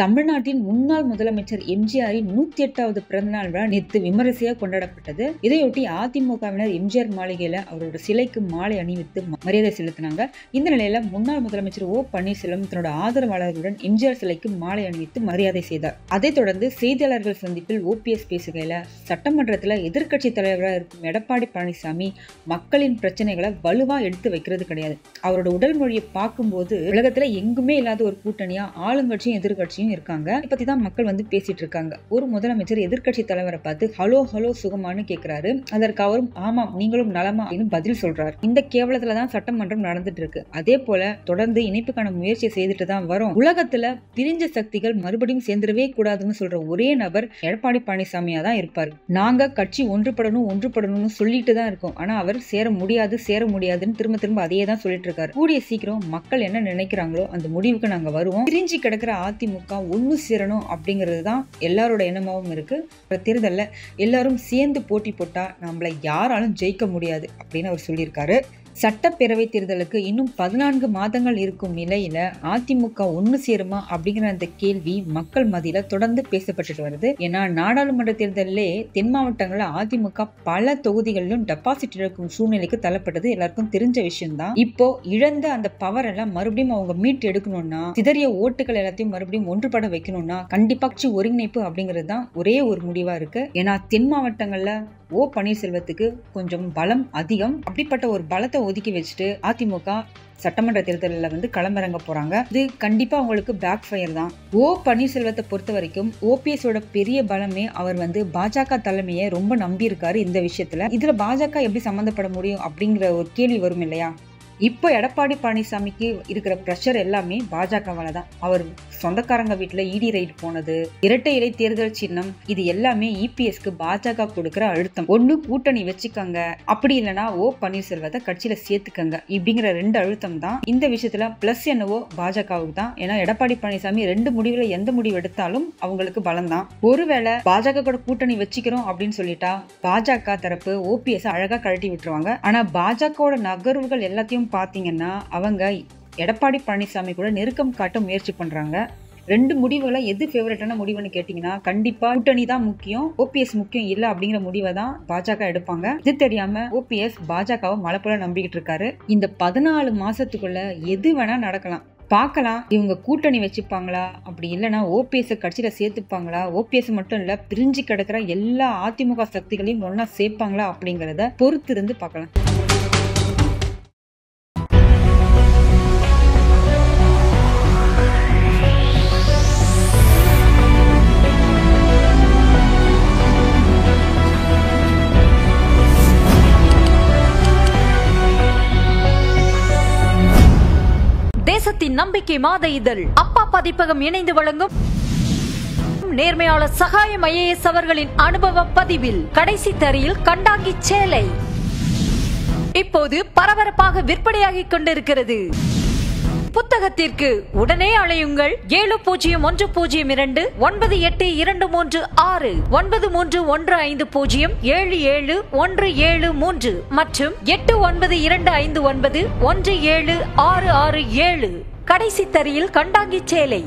தமிழ்நாட்டின் முன்னாள் முதலமைச்சர் எம்ஜிஆரின் 108வது பிறந்தநாள் விழா நேற்று விமரிசையாக கொண்டாடப்பட்டது. இதையொட்டி அதிமுகவினர் எம்ஜிஆர் மாளிகையில அவரோட சிலைக்கு மாலை அணிவித்து மரியாதை செலுத்தினாங்க. இந்த நிலையில முன்னாள் முதலமைச்சர் ஓ பன்னீர்செல்வம் தன்னோட ஆதரவாளர்களுடன் எம்ஜிஆர் சிலைக்கு மாலை அணிவித்து மரியாதை செய்தார். அதைத் தொடர்ந்து செய்தியாளர்கள் சந்திப்பில் ஓபிஎஸ் பேசுகையில சட்டமன்றத்தில் எதிர்க்கட்சி தலைவராக இருக்கும் எடப்பாடி பழனிசாமி மக்களின் பிரச்சனைகளை வலுவா எடுத்து வைக்கிறது கிடையாது. அவரோட உடல் மொழியை பார்க்கும்போது உலகத்துல எங்குமே இல்லாத ஒரு கூட்டணியா ஆளுங்கட்சியும் எதிர்கட்சியும் இருக்காங்க. இதை பத்தி தான் மக்கள் பேசிட்டு இருக்காங்க. ஒரு முதலமைச்சர் எதிர்க்கட்சி தலைவரை பார்த்து ஹலோ ஹலோ சுகமானு கேட்கிறாரு. அதற்கு அவரும் ஆமாம் நீங்களும் நலமா அப்படின்னு பதில் சொல்றாரு. இந்த கேவலத்துலதான் சட்டமன்றம் நடந்துட்டு இருக்கு. அதே போல தொடர்ந்து இணைப்புக்கான முயற்சியை செய்துட்டு தான் வரும். உலகத்துல பிரிஞ்ச சக்திகள் மறுபடியும் சேர்ந்துடவே கூடாதுன்னு சொல்ற ஒரே நபர் எடப்பாடி பழனிசாமியா தான் இருப்பாரு. நாங்க கட்சி ஒன்றுபடணும்னு சொல்லிட்டு தான் இருக்கோம். ஆனா அவர் சேர முடியாதுன்னு திரும்ப அதையே தான் சொல்லிட்டு இருக்காரு. கூடிய சீக்கிரம் மக்கள் என்ன நினைக்கிறாங்களோ அந்த முடிவுக்கு நாங்க வருவோம். பிரிஞ்சு கிடக்கிற அதிமுக ஒன்னு சேரணும் அப்படிங்கிறது தான் எல்லாரோட எண்ணமாவும் இருக்கு. தேர்தல்ல எல்லாரும் சேர்ந்து போட்டி போட்டா நம்மள யாராலும் ஜெயிக்க முடியாது அப்படின்னு அவர் சொல்லியிருக்காரு. சட்டப்பேரவை தேர்தலுக்கு இன்னும் 14 மாதங்கள் இருக்கும் நிலையில அதிமுக ஒன்னு சேருமா அப்படிங்கிற அந்த கேள்வி மக்கள் மத்தியில தொடர்ந்து பேசப்பட்டு வருது. ஏன்னா நாடாளுமன்ற தேர்தலிலே தென் மாவட்டங்கள்ல அதிமுக பல தொகுதிகளிலும் டெபாசிட் இழக்கும் சூழ்நிலைக்கு தள்ளப்பட்டது எல்லாருக்கும் தெரிஞ்ச விஷயம் தான். இப்போ இழந்த அந்த பவர் எல்லாம் மறுபடியும் அவங்க மீட்டு எடுக்கணும்னா, சிதறிய ஓட்டுகள் எல்லாத்தையும் மறுபடியும் ஒன்றுபட வைக்கணும்னா கண்டிப்பா கட்சி ஒருங்கிணைப்பு அப்படிங்கிறது தான் ஒரே ஒரு முடிவா இருக்கு. ஏன்னா தென் மாவட்டங்கள்ல ஓ பன்னீர்செல்வத்துக்கு கொஞ்சம் பலம் அதிகம். அப்படிப்பட்ட ஒரு பலத்தை ஒதுக்கி வச்சுட்டு அதிமுக சட்டமன்ற தேர்தலில் களமிறங்க போறாங்க. இது கண்டிப்பா அவங்களுக்கு பேக் ஃபயர் தான். ஓ பன்னீர்செல்வத்தை பொறுத்த வரைக்கும் ஓபிஎஸோட பெரிய பலமே அவர் பாஜக தலைமையை ரொம்ப நம்பி இருக்காரு. இந்த விஷயத்துல இதுல பாஜக எப்படி சம்பந்தப்பட முடியும் அப்படிங்கிற ஒரு கேள்வி வரும் இல்லையா? இப்போ எடப்பாடி பழனிசாமிக்கு இருக்கிற பிரஷர் எல்லாமே பாஜகவால தான். அவர் சொந்தக்காரங்க வீட்டுல இடி ரைடு போனது, இரட்டை இலை தேர்தல் சின்னம், இது எல்லாமே இபிஎஸ்க்கு பாஜக கொடுக்கிற அழுத்தம். ஒண்ணு கூட்டணி வச்சுக்கங்க, அப்படி இல்லைன்னா ஓ பன்னீர்செல்வத்தை கட்சியில சேர்த்துக்கங்க இப்படிங்கிற 2 அழுத்தம் தான். இந்த விஷயத்துல பிளஸ் என்னவோ பாஜகவுக்கு தான். ஏன்னா எடப்பாடி பழனிசாமி 2 முடிவுல எந்த முடிவு எடுத்தாலும் அவங்களுக்கு பலம் தான். ஒருவேளை பாஜக கூட கூட்டணி வச்சுக்கிறோம் அப்படின்னு சொல்லிட்டா பாஜக தரப்பு ஓபிஎஸ் அழகா கழட்டி விட்டுருவாங்க. ஆனா பாஜகவோட நகர்வுகள் எல்லாத்தையும் பாத்தீங்கன்னா அவங்க எடப்பாடி பழனிசாமி கூட நெருக்கம் காட்ட முயற்சி பண்றாங்க. 2 முடிவுகளை எது ஃபேவரட்டான முடிவுன்னு கேட்டீங்கன்னா கண்டிப்பா கூட்டணி தான் முக்கியம், ஓபிஎஸ் முக்கியம் இல்ல அப்படிங்கிற முடிவை தான் பாஜக எடுப்பாங்க. இது தெரியாம ஓபிஎஸ் பாஜகவை மலை போல நம்பிக்கிட்டு இருக்காரு. இந்த 14 மாசத்துக்குள்ள எது வேணா நடக்கலாம். பார்க்கலாம், இவங்க கூட்டணி வச்சுப்பாங்களா, அப்படி இல்லைன்னா ஓபிஎஸ் கட்சியில சேர்த்துப்பாங்களா, ஓபிஎஸ் மட்டும் இல்ல பிரிஞ்சு கிடக்கிற எல்லா அதிமுக சக்திகளையும் ஒன்னா சேர்ப்பாங்களா அப்படிங்கறத பொறுத்து இருந்து பார்க்கலாம். தேசத்தின் நம்பிக்கை மாத இதழ் அப்பா பதிப்பகம் இணைந்து வழங்கும் நேர்மையாளர் சகாயம் ஐஏஎஸ் அவர்களின் அனுபவ பதிவில் கடைசி தரியில் கண்டாங்கி சேலை இப்போது பரபரப்பாக விற்பனையாகிக் கொண்டிருக்கிறது. புத்தகத்திற்கு உடனே அழையுங்கள் 701002 9823 9315077173 மற்றும் 8925917667. கடைசி தரியில் கண்டாங்கி சேலை.